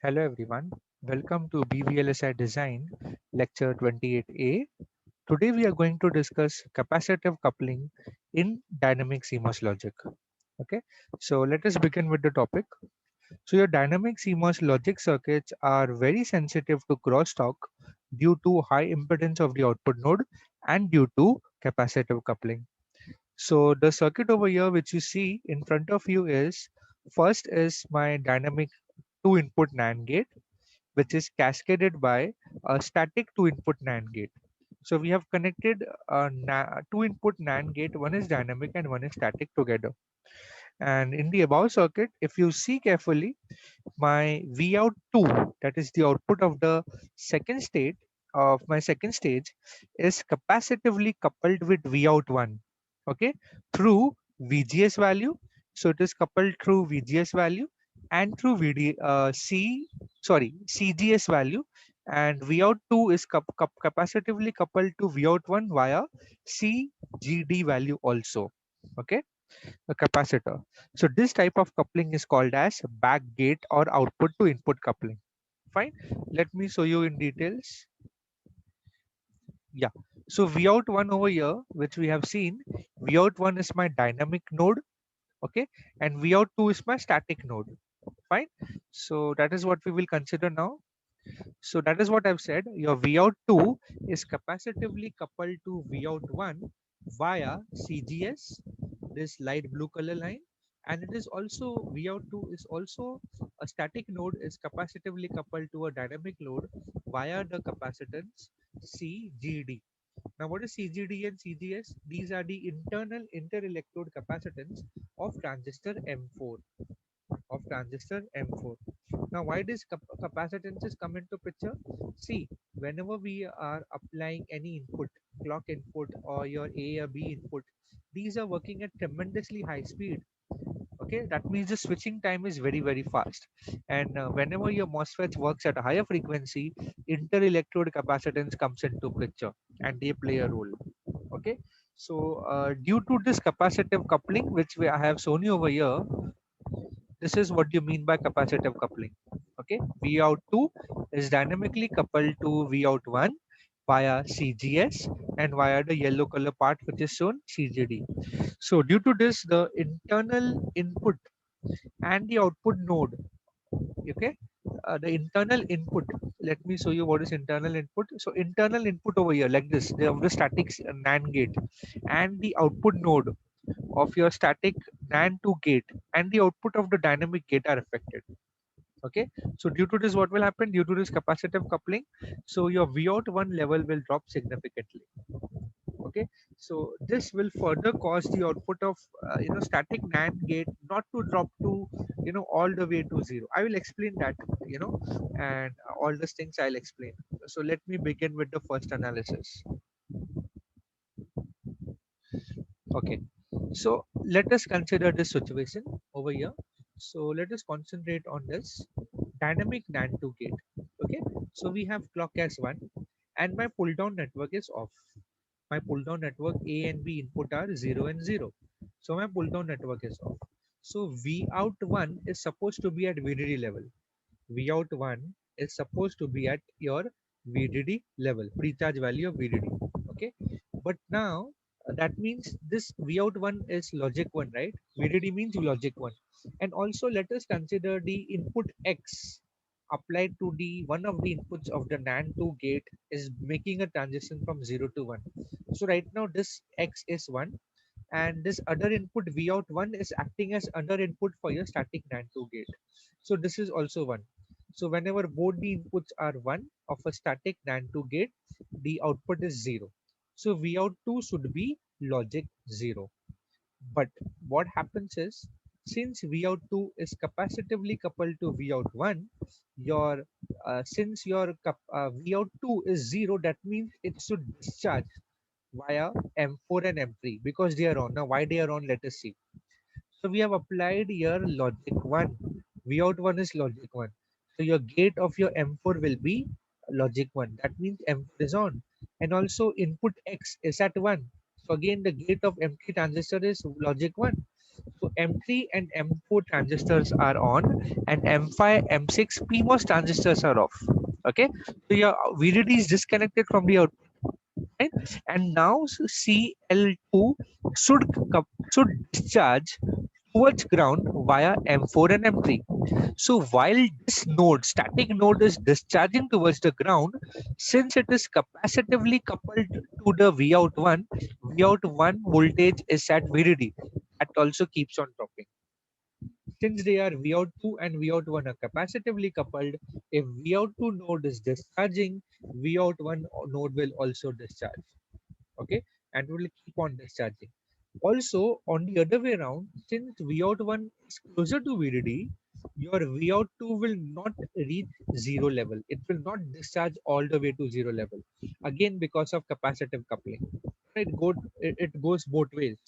Hello everyone, welcome to BVLSI Design Lecture 28A. Today we are going to discuss capacitive coupling in dynamic CMOS logic. Okay, so let us begin with the topic. So your dynamic CMOS logic circuits are very sensitive to crosstalk due to high impedance of the output node and due to capacitive coupling. So the circuit over here which you see in front of you is first is my dynamic two input NAND gate, which is cascaded by a static two input NAND gate. So we have connected a two input NAND gate, one is dynamic and one is static together. And in the above circuit, if you see carefully, my Vout2, that is the output of the second state of my second stage, is capacitively coupled with Vout1, okay, through VGS value. So it is coupled through VGS value and through CGS value, and Vout2 is capacitively coupled to Vout1 via CGD value also, okay, a capacitor. So this type of coupling is called as back gate or output to input coupling. Fine. Let me show you in details. Yeah. So Vout1 over here, which we have seen, Vout1 is my dynamic node. Okay. And Vout2 is my static node. Fine. So that is what we will consider now. So that is what I've said. Your Vout2 is capacitively coupled to Vout1 via CGS, this light blue color line, and it is also Vout2 is also a static node is capacitively coupled to a dynamic load via the capacitance CGD. Now, what is CGD and CGS? These are the internal interelectrode capacitance of transistor M4 of transistor M4. Now, why does capacitances come into picture? See, whenever we are applying any input, clock input or your A or B input, these are working at tremendously high speed. Okay, that means the switching time is very fast. And whenever your MOSFET works at a higher frequency, interelectrode capacitance comes into picture and they play a role. Okay, so due to this capacitive coupling, which I have shown you over here, this is what you mean by capacitive coupling. Okay, Vout2 is dynamically coupled to Vout1 via CGS and via the yellow color part which is shown CGD. So due to this, the internal input and the output node, okay, the internal input, let me show you what is internal input. So internal input over here like this, they have the static NAND gate and the output node of your static NAND to gate and the output of the dynamic gate are affected. Okay, so due to this, what will happen due to this capacitive coupling? So your Vout1 level will drop significantly. Okay, so this will further cause the output of static NAND gate not to drop to all the way to zero. I will explain that, and all these things I'll explain. So let me begin with the first analysis. Okay, so let us consider this situation over here. So let us concentrate on this dynamic NAND to gate. Okay, so we have clock as 1 and my pull down network is off. My pull down network A and B input are 0 and 0. So my pull down network is off. So V out 1 is supposed to be at VDD level. V out 1 is supposed to be at your VDD level, pre-charge value of VDD. Okay, but now that means this V out 1 is logic 1, right? VDD means logic 1. And also let us consider the input X applied to the one of the inputs of the NAND 2 gate is making a transition from 0 to 1. So right now this X is 1 and this other input V out 1 is acting as other input for your static NAND 2 gate. So this is also 1. So whenever both the inputs are 1 of a static NAND 2 gate, the output is 0. So V out 2 should be logic 0. But what happens is, since V out 2 is capacitively coupled to V out 1, your since your V out 2 is 0, that means it should discharge via M4 and M3 because they are on. Now, why they are on? Let us see. So we have applied here logic 1. V out 1 is logic 1. So your gate of your M4 will be logic 1. That means M4 is on. And also input X is at 1. So again the gate of M3 transistor is logic 1. So M3 and M4 transistors are on, and M5, M6 PMOS transistors are off. Okay, so your VDD is disconnected from the output, right? And now CL2 should should discharge towards ground via M4 and M3. So while this node, static node, is discharging towards the ground, since it is capacitively coupled to the Vout1 voltage is at VDD. That also keeps on dropping. Since they are Vout2 and Vout1 are capacitively coupled, if Vout2 node is discharging, Vout1 node will also discharge. Okay, and will keep on discharging. Also, on the other way around, since Vout1 is closer to VDD, your Vout2 will not reach zero level. It will not discharge all the way to zero level. Again, because of capacitive coupling. It goes both ways.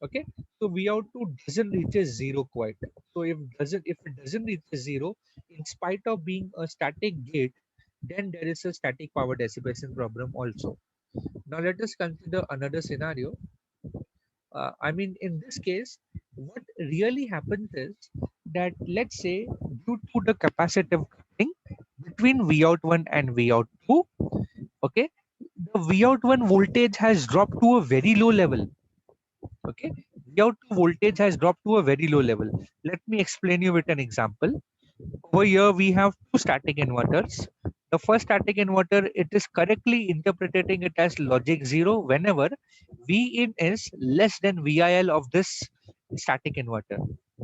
Okay, so Vout2 doesn't reach a zero quite. So if it doesn't reach a zero, in spite of being a static gate, then there is a static power dissipation problem also. Now let us consider another scenario. I mean, in this case, what really happens is that, let's say, due to the capacitive coupling between Vout1 and Vout2, okay, the Vout1 voltage has dropped to a very low level. Okay, Vout2 voltage has dropped to a very low level. Let me explain you with an example. Over here, we have two static inverters. The first static inverter, it is correctly interpreting it as logic 0 whenever Vin is less than VIL of this static inverter.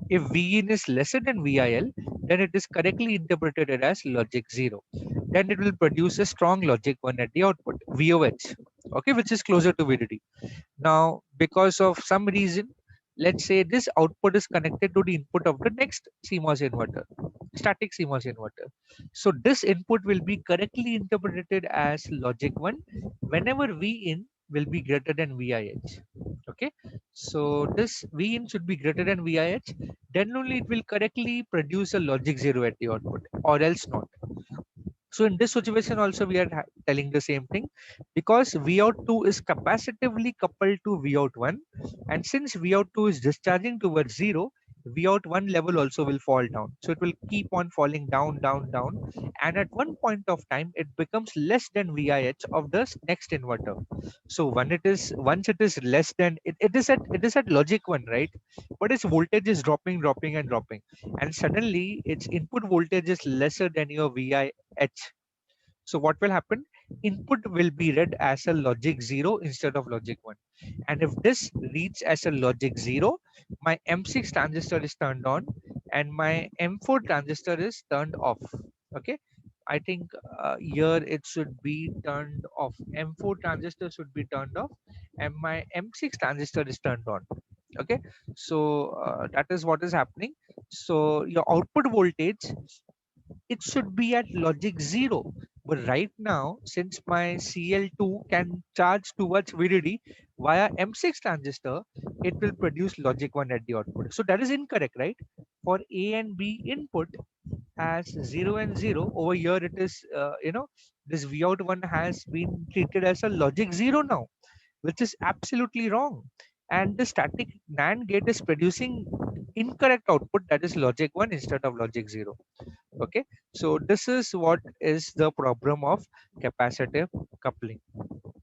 If Vin is lesser than VIL, then it is correctly interpreted as logic 0. Then it will produce a strong logic 1 at the output, VOH, okay, which is closer to VDD. Now, because of some reason, let's say this output is connected to the input of the next CMOS inverter, static CMOS inverter. So this input will be correctly interpreted as logic 1 whenever Vin will be greater than VIH. Okay, so this Vin should be greater than VIH, then only it will correctly produce a logic 0 at the output, or else not. So in this situation also we are telling the same thing, because Vout2 is capacitively coupled to Vout1, and since Vout2 is discharging towards 0, Vout1 level also will fall down. So it will keep on falling down, down, down, and at one point of time it becomes less than VIH of the next inverter. So when it is once it is less than it is at logic 1, right? But its voltage is dropping, dropping, and dropping, and suddenly its input voltage is lesser than your VIH. So what will happen? Input will be read as a logic 0 instead of logic 1. And if this reads as a logic 0, my M6 transistor is turned on and my M4 transistor is turned off. Okay. I think here it should be turned off. M4 transistor should be turned off and my M6 transistor is turned on. Okay. So that is what is happening. So your output voltage, it should be at logic 0. But right now, since my CL2 can charge towards VDD via M6 transistor, it will produce logic 1 at the output. So that is incorrect, right? For A and B input as 0 and 0, over here it is, this Vout1 has been treated as a logic 0 now, which is absolutely wrong. And the static NAND gate is producing incorrect output, that is logic 1 instead of logic 0. Okay, so this is what is the problem of capacitive coupling.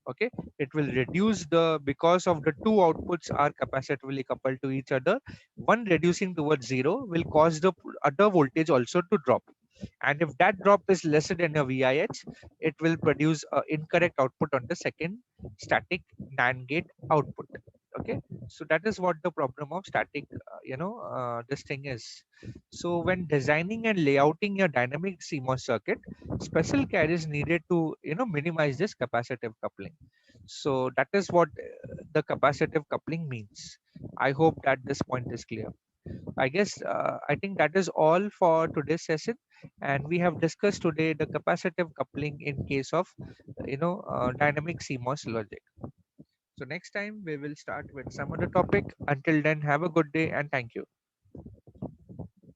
Okay, it will reduce the, because of the two outputs are capacitively coupled to each other, one reducing towards 0 will cause the other voltage also to drop, and if that drop is lesser than a VIH, it will produce incorrect output on the second static NAND gate output. Okay, so that is what the problem of static this thing is. So when designing and layouting your dynamic CMOS circuit, special care is needed to minimize this capacitive coupling. So that is what the capacitive coupling means. I hope that this point is clear. I think that is all for today's session, and we have discussed today the capacitive coupling in case of dynamic CMOS logic. So next time we will start with some other topic. Until then, have a good day and thank you.